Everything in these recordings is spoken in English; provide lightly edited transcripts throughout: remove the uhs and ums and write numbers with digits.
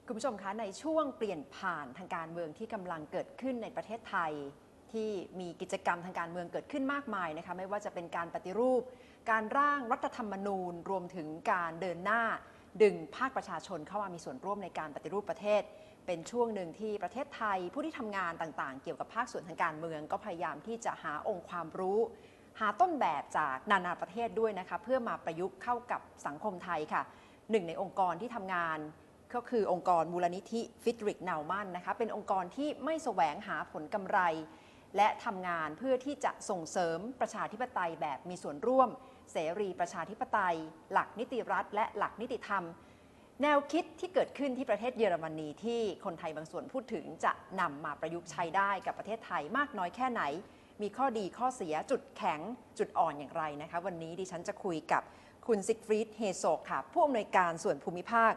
คุณผู้ชมคะในช่วงเปลี่ยนผ่านทางการเมืองที่กำลังเกิดขึ้นในประเทศไทยที่มีกิจกรรมทางการเมืองเกิดขึ้นมากมายนะคะไม่ว่าจะเป็นการปฏิรูปการร่างรัฐธรรมนูญรวมถึงการเดินหน้าดึงภาคประชาชนเข้ามามีส่วนร่วมในการปฏิรูปประเทศเป็นช่วงหนึ่งที่ประเทศไทยผู้ที่ทำงานต่างๆเกี่ยวกับภาคส่วนทางการเมืองก็พยายามที่จะหาองค์ความรู้หาต้นแบบจากนานาประเทศด้วยนะคะเพื่อมาประยุกต์เข้ากับสังคมไทยค่ะหนึ่งในองค์กรที่ทำงานก็คือองค์กรมูลนิธิฟิดริก เนามันนะคะเป็นองค์กรที่ไม่แสวงหาผลกำไรและทำงานเพื่อที่จะส่งเสริมประชาธิปไตยแบบมีส่วนร่วมเสรีประชาธิปไตยหลักนิติรัฐและหลักนิติธรรมแนวคิดที่เกิดขึ้นที่ประเทศเยอรมนีที่คนไทยบางส่วนพูดถึงจะนำมาประยุกต์ใช้ได้กับประเทศไทยมากน้อยแค่ไหนมีข้อดีข้อเสียจุดแข็งจุดอ่อนอย่างไรนะคะวันนี้ดิฉันจะคุยกับคุณซิกฟรีด เฮโซกค่ะผู้อำนวยการส่วนภูมิภาค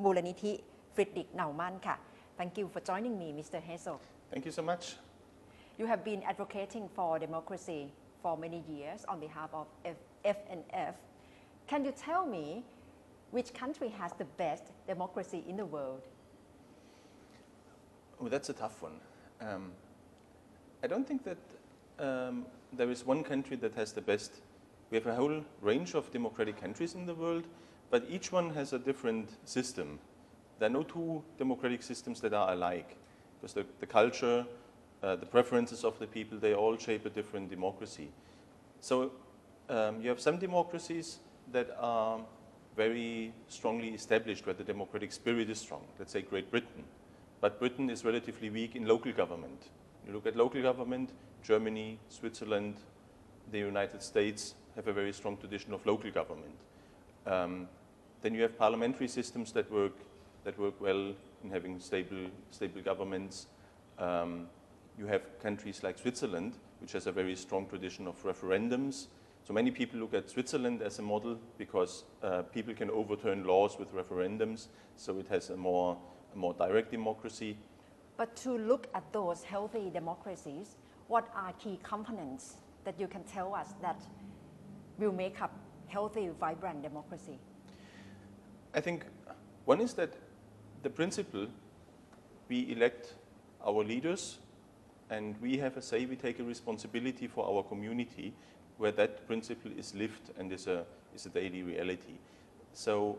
มูลนิธิฟิดริก เนามันค่ะ Thank you for joining me Mr. Herzog Thank you so much You have been advocating for democracy for many years on behalf of FNF Can you tell me which country has the best democracy in the world? Oh, that's a tough one. I don't think that there is one country that has the best. We have a whole range of democratic countries in the world, but each one has a different system. There are no two democratic systems that are alike, because the culture, the preferences of the people, they all shape a different democracy. So you have some democracies that are very strongly established, where the democratic spirit is strong. Let's say Great Britain. But Britain is relatively weak in local government. You look at local government, Germany, Switzerland, the United States have a very strong tradition of local government. Then you have parliamentary systems that work well in having stable governments. You have countries like Switzerland, which has a very strong tradition of referendums. So many people look at Switzerland as a model because people can overturn laws with referendums, so it has a more direct democracy. But to look at those healthy democracies, what are key components that you can tell us that will make up healthy, vibrant democracy? I think one is that the principle, we elect our leaders and we have a say, we take a responsibility for our community where that principle is lived and is a daily reality. So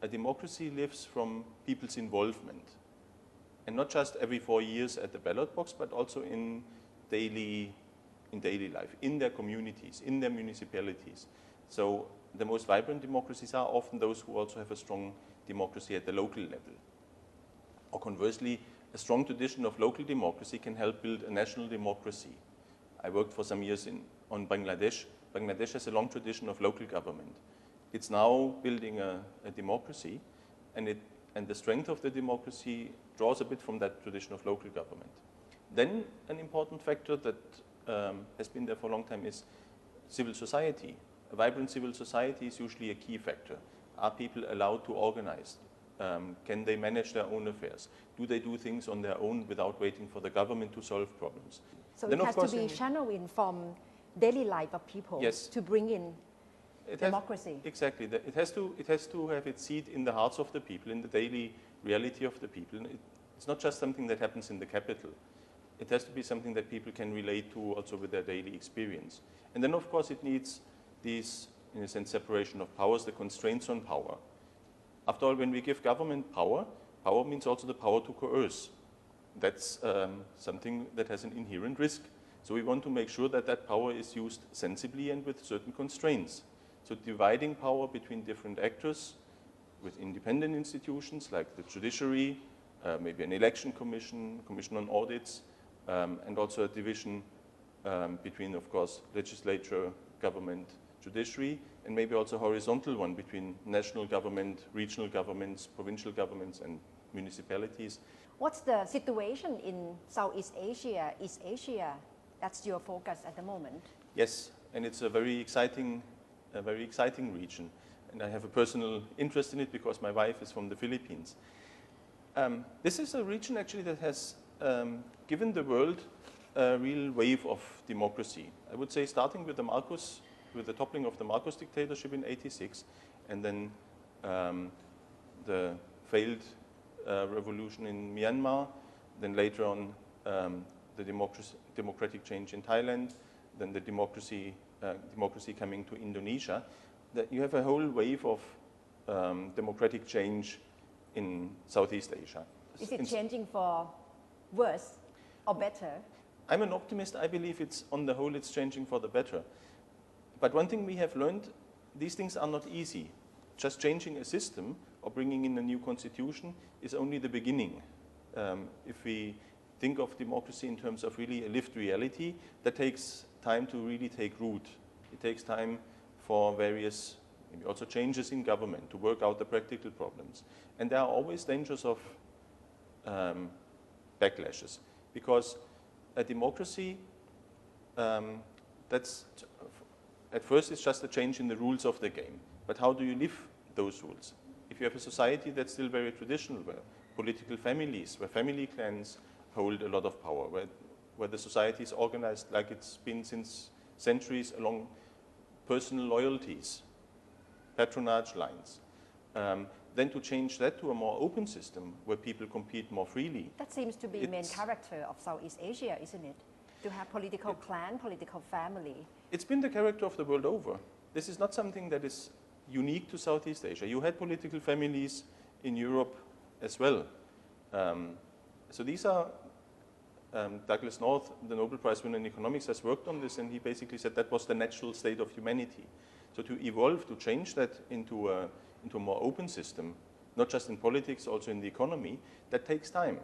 a democracy lives from people's involvement, and not just every 4 years at the ballot box, but also in daily life, in their communities, in their municipalities. So the most vibrant democracies are often those who also have a strong democracy at the local level. Or conversely, a strong tradition of local democracy can help build a national democracy. I worked for some years on Bangladesh. Bangladesh has a long tradition of local government. It's now building a democracy, and the strength of the democracy draws a bit from that tradition of local government. Then an important factor that has been there for a long time is civil society. A vibrant civil society is usually a key factor. Are people allowed to organize? Can they manage their own affairs? Do they do things on their own without waiting for the government to solve problems? So then it has to be channeled in from daily life of people to bring in democracy. Exactly. It has to have its seat in the hearts of the people, in the daily reality of the people. It's not just something that happens in the capital. It has to be something that people can relate to also with their daily experience. And then, of course, it needs these, in a sense, separation of powers, the constraints on power. After all, when we give government power, power means also the power to coerce. That's something that has an inherent risk. So we want to make sure that that power is used sensibly and with certain constraints. So dividing power between different actors with independent institutions like the judiciary, maybe an election commission, commission on audits, and also a division between, of course, legislature, government, judiciary, and maybe also a horizontal one between national government, regional governments, provincial governments, and municipalities. What's the situation in Southeast Asia, East Asia? That's your focus at the moment. Yes, and it's a very exciting region. And I have a personal interest in it because my wife is from the Philippines. This is a region actually that has given the world a real wave of democracy. I would say starting with the toppling of the Marcos dictatorship in '86, and then the failed revolution in Myanmar, then later on the democratic change in Thailand, then the democracy coming to Indonesia, that you have a whole wave of democratic change in Southeast Asia. Is it changing for worse or better? I'm an optimist. I believe it's, on the whole, it's changing for the better. But one thing we have learned, these things are not easy. Just changing a system or bringing in a new constitution is only the beginning. If we think of democracy in terms of really a lived reality, that takes time to really take root. It takes time for various, maybe also changes in government to work out the practical problems. And there are always dangers of backlashes, because a democracy, at first it's just a change in the rules of the game. But how do you live those rules? If you have a society that's still very traditional, where political families, where family clans hold a lot of power, where the society is organized like it's been since centuries along personal loyalties, patronage lines, then to change that to a more open system where people compete more freely. That seems to be the main character of Southeast Asia, isn't it? To have political clan, political family. It's been the character of the world over. This is not something that is unique to Southeast Asia. You had political families in Europe as well. So these are, Douglas North, the Nobel Prize winner in economics, has worked on this, and he basically said that was the natural state of humanity. So to evolve, to change that into a more open system, not just in politics, also in the economy, that takes time,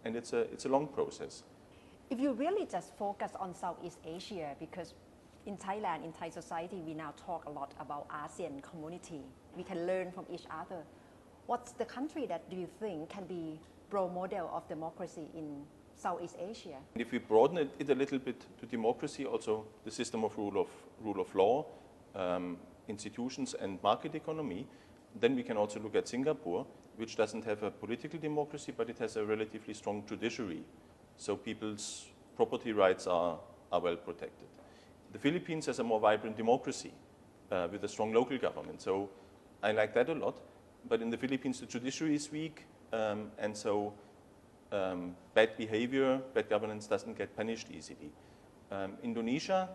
and it's a long process. If you really just focus on Southeast Asia, because in Thailand, in Thai society, we now talk a lot about ASEAN community. We can learn from each other. What's the country that do you think can be role model of democracy in Southeast Asia? If we broaden it a little bit to democracy, also the system of rule of law, institutions and market economy, then we can also look at Singapore, which doesn't have a political democracy, but it has a relatively strong judiciary. So people's property rights are well protected. The Philippines has a more vibrant democracy with a strong local government. So I like that a lot. But in the Philippines, the judiciary is weak, and so bad behavior, bad governance doesn't get punished easily. Indonesia,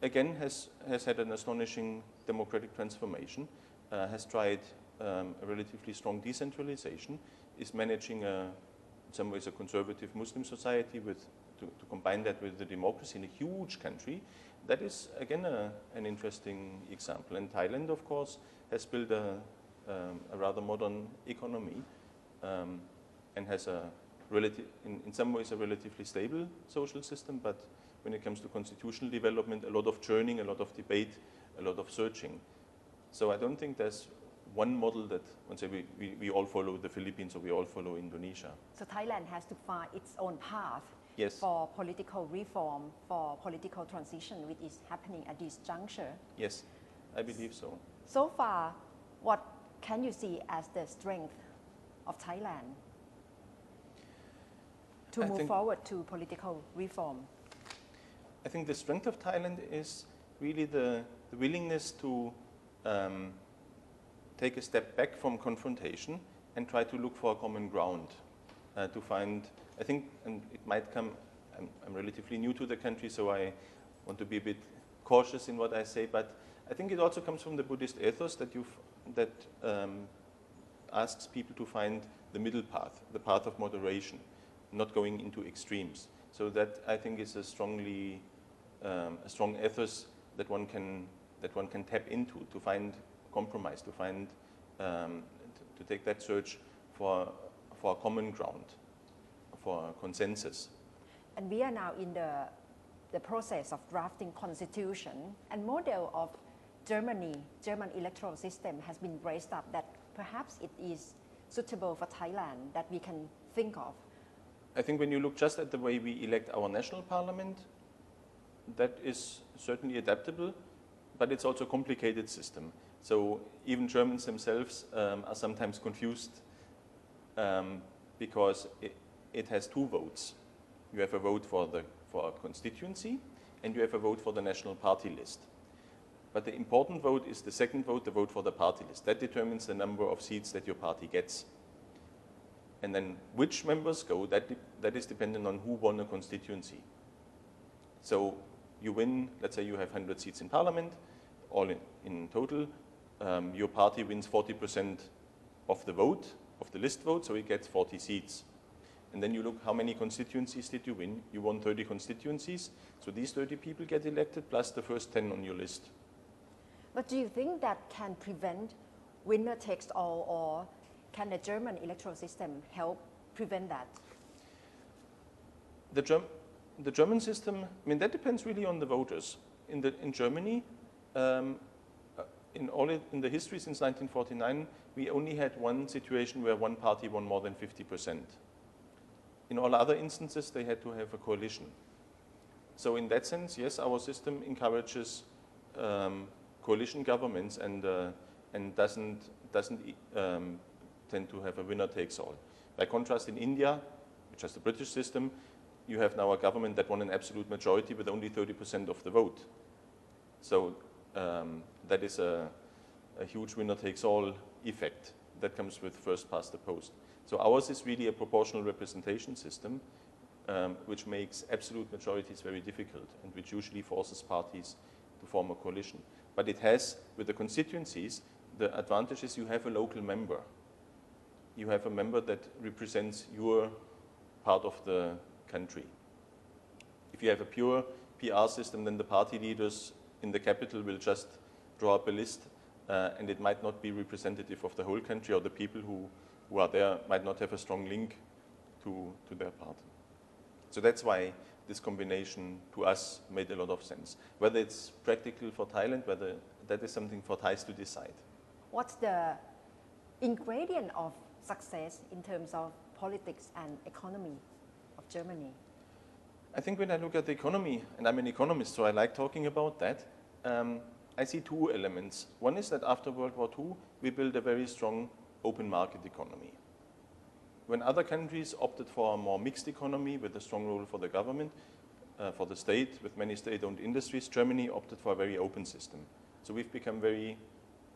again, has had an astonishing democratic transformation, has tried a relatively strong decentralization, is managing in some ways a conservative Muslim society to combine that with the democracy in a huge country. That is, again, an interesting example. And Thailand, of course, has built a rather modern economy and has in some ways a relatively stable social system, but when it comes to constitutional development, a lot of churning, a lot of debate, a lot of searching. So I don't think there's one model that, once we all follow the Philippines or we all follow Indonesia. So Thailand has to find its own path. Yes. For political reform, for political transition, which is happening at this juncture. Yes, I believe so. So far, what can you see as the strength of Thailand to move forward to political reform? I think the strength of Thailand is really the willingness to take a step back from confrontation and try to look for a common ground, to find, I think, and it might come, I'm relatively new to the country, so I want to be a bit cautious in what I say, but I think it also comes from the Buddhist ethos that asks people to find the middle path, the path of moderation, not going into extremes. So that, I think, is a strong ethos that one can tap into, to find compromise, to find, to take that search for a common ground, for consensus. And we are now in the process of drafting constitution, and model of German electoral system has been raised up that perhaps it is suitable for Thailand, that we can think of. I think when you look just at the way we elect our national parliament, that is certainly adaptable, but it's also a complicated system. So even Germans themselves are sometimes confused because it has two votes. You have a vote for a constituency, and you have a vote for the national party list. But the important vote is the second vote, the vote for the party list. That determines the number of seats that your party gets. And then which members go, that is dependent on who won a constituency. So you win, let's say you have 100 seats in parliament, all in total. Your party wins 40% of the vote, of the list vote, so it gets 40 seats. And then you look how many constituencies did you win. You won 30 constituencies, so these 30 people get elected plus the first 10 on your list. But do you think that can prevent winner takes all, or can the German electoral system help prevent that? The German system, I mean, that depends really on the voters. In Germany, in the history since 1949, we only had one situation where one party won more than 50%. In all other instances, they had to have a coalition. So in that sense, yes, our system encourages coalition governments and doesn't tend to have a winner takes all. By contrast, in India, which is the British system, you have now a government that won an absolute majority with only 30% of the vote. So that is a huge winner takes all effect that comes with first past the post. So ours is really a proportional representation system, which makes absolute majorities very difficult and which usually forces parties to form a coalition. But it has, with the constituencies, the advantage is you have a local member. You have a member that represents your part of the country. If you have a pure PR system, then the party leaders in the capital will just draw up a list, and it might not be representative of the whole country, or the people who are there might not have a strong link to their party. So that's why this combination to us made a lot of sense. Whether it's practical for Thailand, whether that is something for Thais to decide. What's the ingredient of success in terms of politics and economy of Germany? I think when I look at the economy, and I'm an economist, so I like talking about that, I see two elements. One is that after World War II, we built a very strong open market economy. When other countries opted for a more mixed economy with a strong role for the government, for the state, with many state-owned industries, Germany opted for a very open system. So we've become very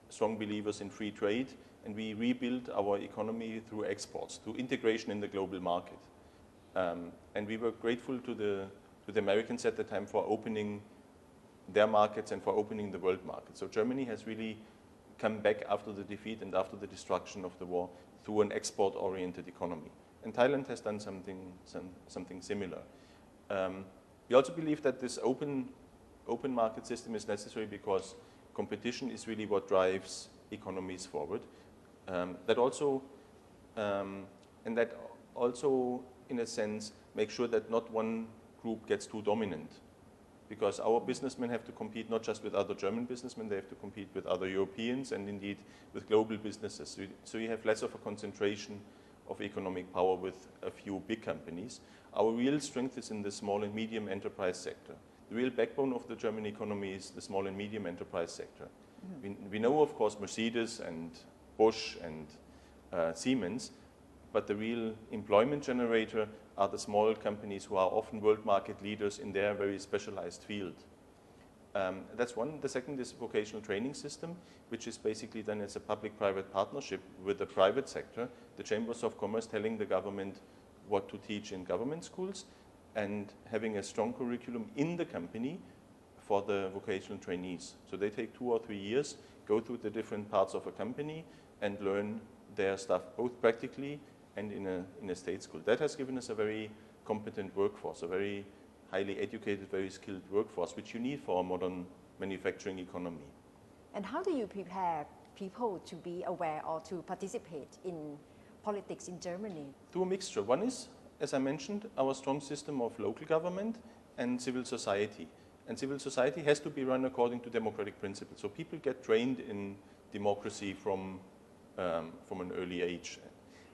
strong believers in free trade, and we rebuilt our economy through exports, through integration in the global market. And we were grateful to the Americans at the time for opening their markets and for opening the world market. So Germany has really come back after the defeat and after the destruction of the war through an export-oriented economy. And Thailand has done something similar. We also believe that this open market system is necessary because competition is really what drives economies forward. That also, in a sense, make sure that not one group gets too dominant. Because our businessmen have to compete not just with other German businessmen, they have to compete with other Europeans and indeed with global businesses. So you have less of a concentration of economic power with a few big companies. Our real strength is in the small and medium enterprise sector. The real backbone of the German economy is the small and medium enterprise sector. Mm-hmm. We know, of course, Mercedes and Bosch and Siemens, but the real employment generator are the small companies who are often world market leaders in their very specialized field. That's one. The second is a vocational training system, which is basically done as a public-private partnership with the private sector, the chambers of commerce telling the government what to teach in government schools, and having a strong curriculum in the company for the vocational trainees. So they take 2 or 3 years, go through the different parts of a company, and learn their stuff both practically and in a state school. That has given us a very competent workforce, a very highly educated, very skilled workforce, which you need for a modern manufacturing economy. And how do you prepare people to be aware or to participate in politics in Germany? Through a mixture. One is, as I mentioned, our strong system of local government and civil society. And civil society has to be run according to democratic principles. So people get trained in democracy from an early age.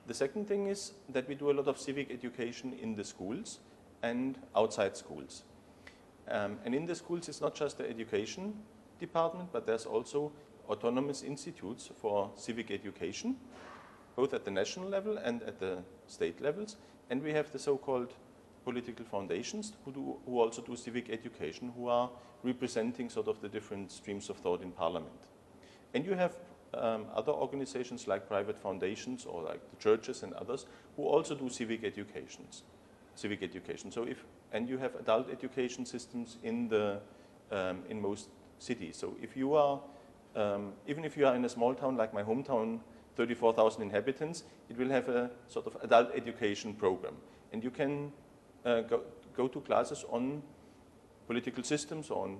The second thing is that we do a lot of civic education in the schools and outside schools. And in the schools, it's not just the education department, but there's also autonomous institutes for civic education, both at the national level and at the state levels. And we have the so-called political foundations who also do civic education, who are representing sort of the different streams of thought in parliament. And you have other organizations like private foundations or like the churches and others who also do civic education. So and you have adult education systems in most cities. So if you are, even if you are in a small town like my hometown, 34,000 inhabitants, it will have a sort of adult education program. And you can go to classes on political systems, on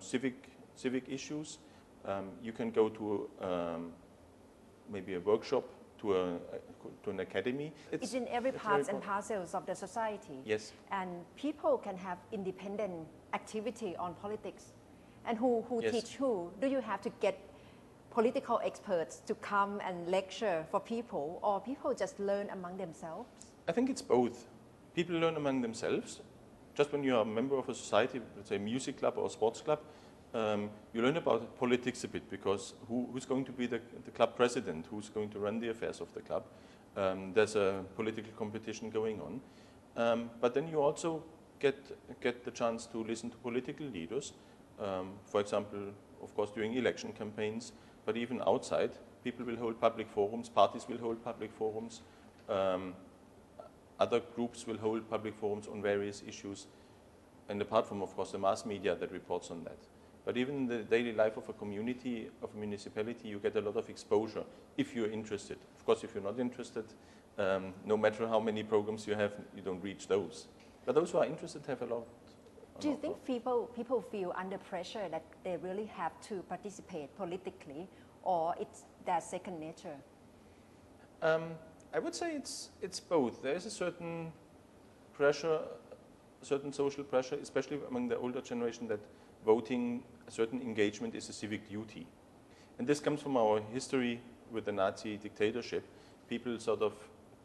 civic issues. You can go to maybe a workshop, to an academy. It's in every parts and parcels of the society. Yes. And people can have independent activity on politics. And who Yes. teach who? Do you have to get political experts to come and lecture for people, or people just learn among themselves? I think it's both. People learn among themselves. Just when you are a member of a society, let's say a music club or a sports club, you learn about politics a bit, because who's going to be the club president, who's going to run the affairs of the club. There's a political competition going on. But then you also get the chance to listen to political leaders. For example, of course, during election campaigns, but even outside, people will hold public forums, parties will hold public forums, other groups will hold public forums on various issues, and apart from, of course, the mass media that reports on that. But even in the daily life of a community, of a municipality, you get a lot of exposure if you're interested. Of course, if you're not interested, no matter how many programs you have, you don't reach those. But those who are interested have a lot. Do you think people feel under pressure that they really have to participate politically, or it's their second nature? I would say it's both. There is a certain pressure, a certain social pressure, especially among the older generation, that voting, a certain engagement is a civic duty. And this comes from our history with the Nazi dictatorship. People sort of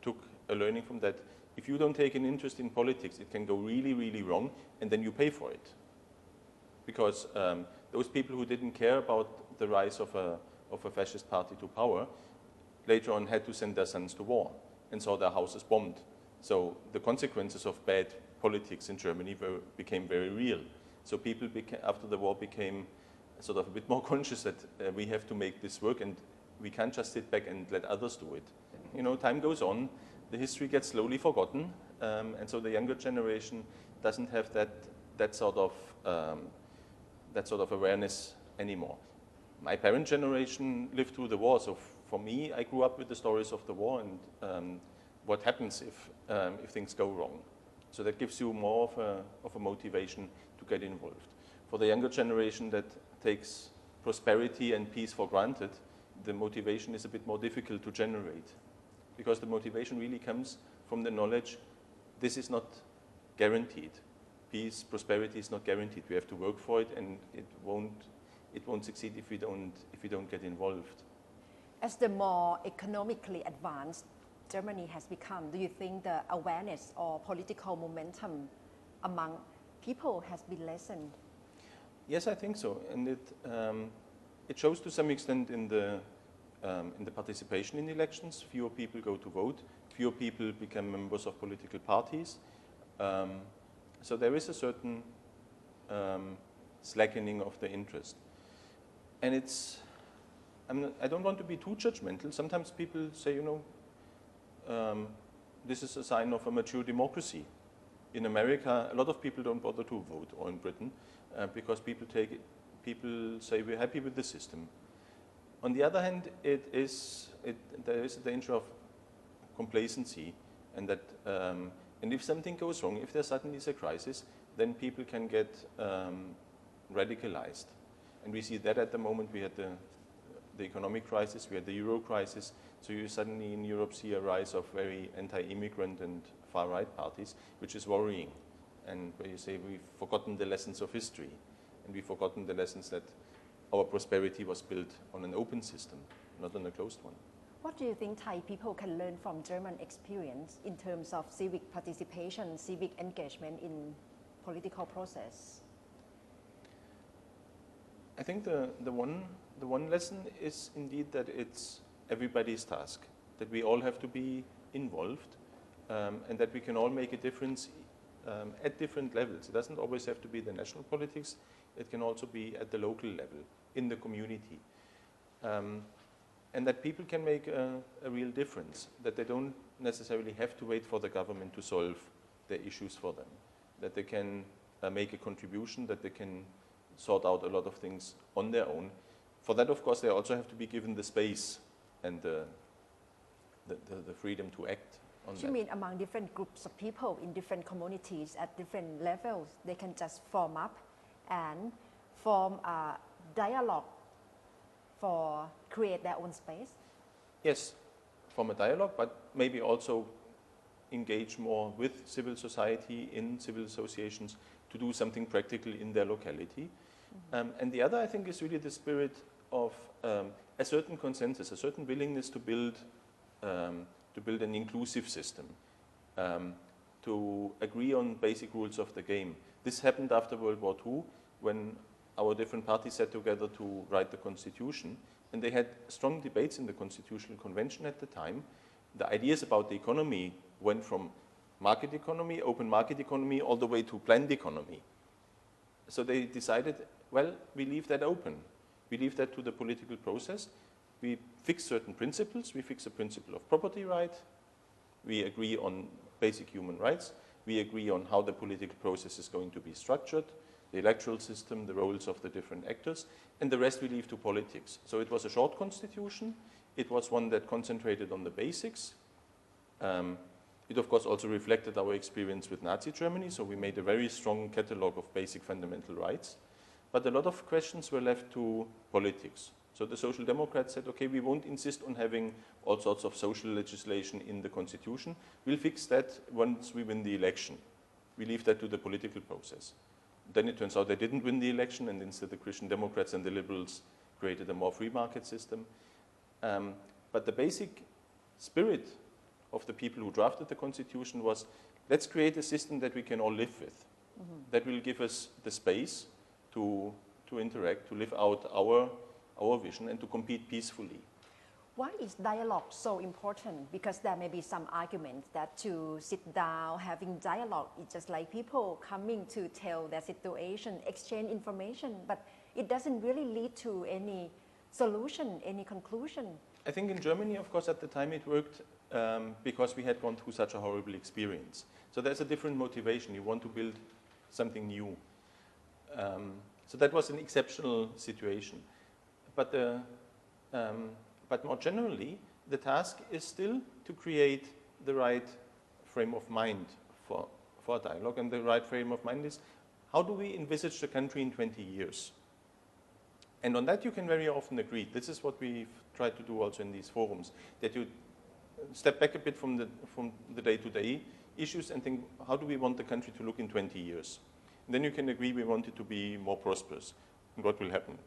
took a learning from that. If you don't take an interest in politics, it can go really, really wrong, and then you pay for it. Because those people who didn't care about the rise of a fascist party to power later on had to send their sons to war and saw their houses bombed. So the consequences of bad politics in Germany became very real. So people after the war became sort of a bit more conscious that we have to make this work, and we can't just sit back and let others do it. You know, time goes on, the history gets slowly forgotten, and so the younger generation doesn't have that sort of awareness anymore. My parent generation lived through the war, so for me, I grew up with the stories of the war and what happens if things go wrong. So that gives you more of a motivation to get involved. For the younger generation that takes prosperity and peace for granted, the motivation is a bit more difficult to generate, because the motivation really comes from the knowledge this is not guaranteed. Peace, prosperity is not guaranteed. We have to work for it, and it won't succeed if we don't get involved. As the more economically advanced Germany has become, do you think the awareness or political momentum among people has been lessened? Yes, I think so, and it shows to some extent in the participation in elections. Fewer people go to vote. Fewer people become members of political parties. So there is a certain slackening of the interest, and I don't want to be too judgmental. Sometimes people say, you know, this is a sign of a mature democracy. In America, a lot of people don't bother to vote, or in Britain, because people say we're happy with the system. On the other hand, there is a danger of complacency, and that and if something goes wrong, if there suddenly is a crisis, then people can get radicalized, and we see that at the moment. We had the economic crisis, we had the euro crisis, so you suddenly in Europe see a rise of very anti-immigrant and far-right parties, which is worrying, and where you say we've forgotten the lessons of history, and we've forgotten the lessons that our prosperity was built on an open system, not on a closed one. What do you think Thai people can learn from German experience in terms of civic participation, civic engagement in political process? I think the one lesson is indeed that it's everybody's task, that we all have to be involved, and that we can all make a difference at different levels. It doesn't always have to be the national politics, it can also be at the local level, in the community. and that people can make a real difference, that they don't necessarily have to wait for the government to solve their issues for them, that they can make a contribution, that they can sort out a lot of things on their own. For that, of course, they also have to be given the space and the freedom to act on that. You mean among different groups of people in different communities at different levels, they can just form up and form a dialogue for create their own space? Yes, form a dialogue, but maybe also engage more with civil society in civil associations to do something practical in their locality. And the other, I think, is really the spirit of a certain consensus, a certain willingness to build an inclusive system, to agree on basic rules of the game. This happened after World War II, when our different parties sat together to write the Constitution, and they had strong debates in the Constitutional Convention at the time. The ideas about the economy went from market economy, open market economy, all the way to planned economy. So they decided, well, we leave that open. We leave that to the political process. We fix certain principles. We fix the principle of property right. We agree on basic human rights. We agree on how the political process is going to be structured, the electoral system, the roles of the different actors, and the rest we leave to politics. So it was a short constitution. It was one that concentrated on the basics. It, of course, also reflected our experience with Nazi Germany, so we made a very strong catalogue of basic fundamental rights. But a lot of questions were left to politics. So the Social Democrats said, okay, we won't insist on having all sorts of social legislation in the Constitution. We'll fix that once we win the election. We leave that to the political process. Then it turns out they didn't win the election, and instead the Christian Democrats and the Liberals created a more free market system. But the basic spirit of the people who drafted the Constitution was, let's create a system that we can all live with, that will give us the space to interact, to live out our vision, and to compete peacefully. Why is dialogue so important? Because there may be some arguments that to sit down, having dialogue, it's just like people coming to tell their situation, exchange information, but it doesn't really lead to any solution, any conclusion. I think in Germany, of course, at the time it worked because we had gone through such a horrible experience. So there's a different motivation. You want to build something new. So that was an exceptional situation. But more generally, the task is still to create the right frame of mind for dialogue. And the right frame of mind is, how do we envisage the country in 20 years? And on that you can very often agree. This is what we've tried to do also in these forums, that you step back a bit from the day-to-day issues and think, how do we want the country to look in 20 years? And then you can agree we want it to be more prosperous. And what will happen?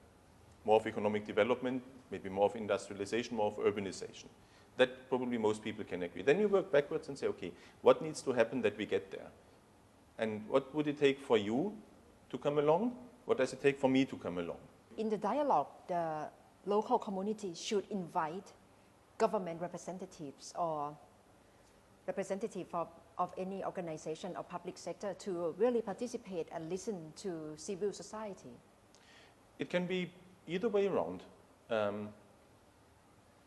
More of economic development, maybe more of industrialization, more of urbanization. That probably most people can agree. Then you work backwards and say, okay, what needs to happen that we get there? And what would it take for you to come along? What does it take for me to come along? In the dialogue, the local community should invite government representatives or representative of any organization or public sector to really participate and listen to civil society. It can be either way around.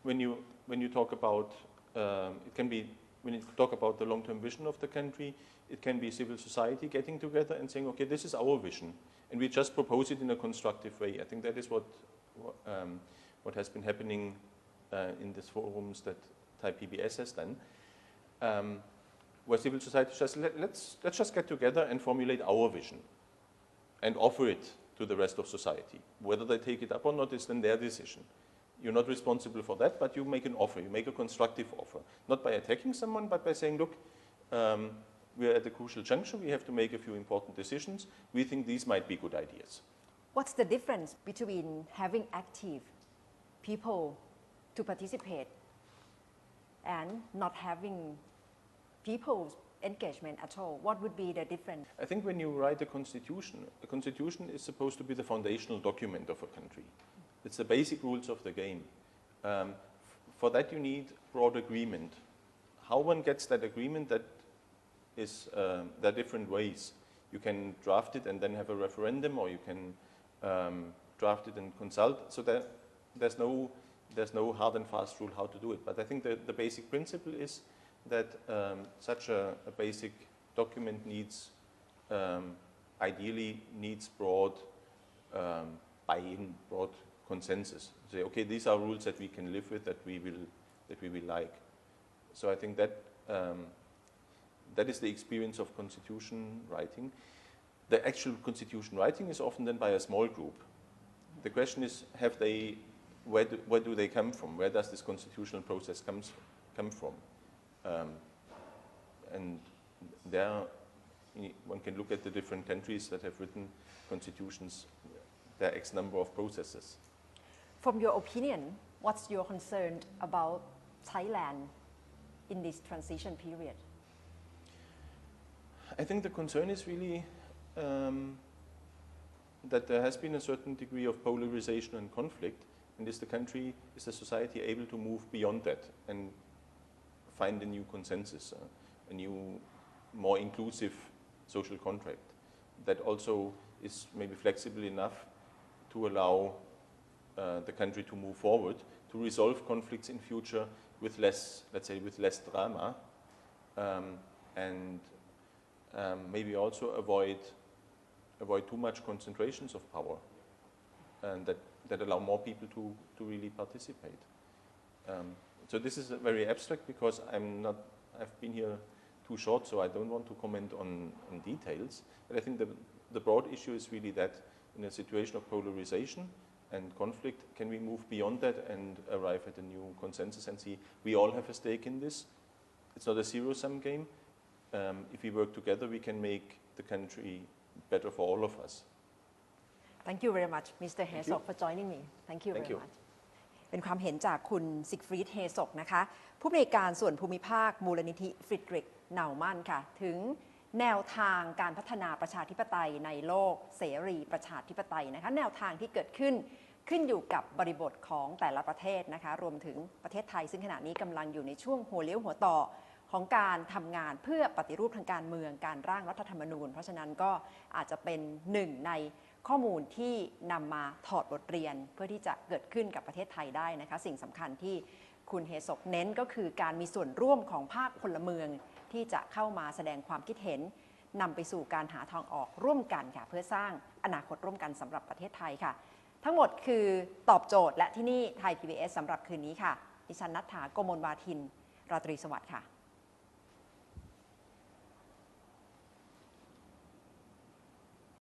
When you talk about, it can be, when you talk about the long-term vision of the country, it can be civil society getting together and saying, okay, this is our vision, and we just propose it in a constructive way. I think that is what has been happening in these forums that Thai PBS has done, where civil society just, let's just get together and formulate our vision and offer it to the rest of society. Whether they take it up or not is then their decision. You're not responsible for that, but you make an offer, you make a constructive offer. Not by attacking someone, but by saying, look, we're at a crucial juncture, we have to make a few important decisions. We think these might be good ideas. What's the difference between having active people to participate and not having people's engagement at all? What would be the difference? I think when you write a constitution is supposed to be the foundational document of a country. It's the basic rules of the game. For that you need broad agreement. How one gets that agreement, that is, there are different ways. You can draft it and then have a referendum, or you can draft it and consult. So there's no there's no hard and fast rule how to do it. But I think the basic principle is that such a basic document needs, ideally needs broad buy-in, broad consensus. Say, okay, these are rules that we can live with, that we will like. So I think that that is the experience of constitution writing. The actual constitution writing is often done by a small group. The question is, where do they come from? Where does this constitutional process come from? And there, one can look at the different countries that have written constitutions. There are X number of processes. From your opinion, what's your concern about Thailand in this transition period? I think the concern is really that there has been a certain degree of polarization and conflict, and is the society able to move beyond that and find a new consensus, a new, more inclusive social contract that also is maybe flexible enough to allow the country to move forward, to resolve conflicts in future with less, let's say, with less drama, and maybe also avoid too much concentrations of power, and that allow more people to really participate. So this is very abstract because I've been here too short, so I don't want to comment on details. But I think the broad issue is really that in a situation of polarization and conflict, can we move beyond that and arrive at a new consensus and see we all have a stake in this? It's not a zero-sum game. If we work together, we can make the country better for all of us. Thank you very much, Mr. Herzog, for joining me. Thank you very much. เป็นความเห็นจากคุณซิกฟรีด เฮซกนะคะผู้อำนวยการส่วนภูมิภาคมูลนิธิฟริดริก เนามันค่ะถึงแนวทางการพัฒนาประชาธิปไตยในโลกเสรีประชาธิปไตยนะคะแนวทางที่เกิดขึ้นอยู่กับบริบทของแต่ละประเทศนะคะรวมถึงประเทศไทยซึ่งขณะนี้กำลังอยู่ในช่วงหัวเลี้ยวหัวต่อของการทำงานเพื่อปฏิรูปทางการเมืองการร่างรัฐธรรมนูญเพราะฉะนั้นก็อาจจะเป็นหนึ่งในข้อมูลที่นำมาถอดบทเรียนเพื่อที่จะเกิดขึ้นกับประเทศไทยได้นะคะสิ่งสำคัญที่คุณเฮซกเน้นก็คือการมีส่วนร่วมของภาคพลเมืองที่จะเข้ามาแสดงความคิดเห็นนำไปสู่การหาทางออกร่วมกันค่ะเพื่อสร้างอนาคตร่วมกันสำหรับประเทศไทยค่ะทั้งหมดคือตอบโจทย์และที่นี่ไทย PBS สำหรับคืนนี้ค่ะดิฉันณัฐฐา โกมลวาทินราตรีสวัสดิ์ค่ะ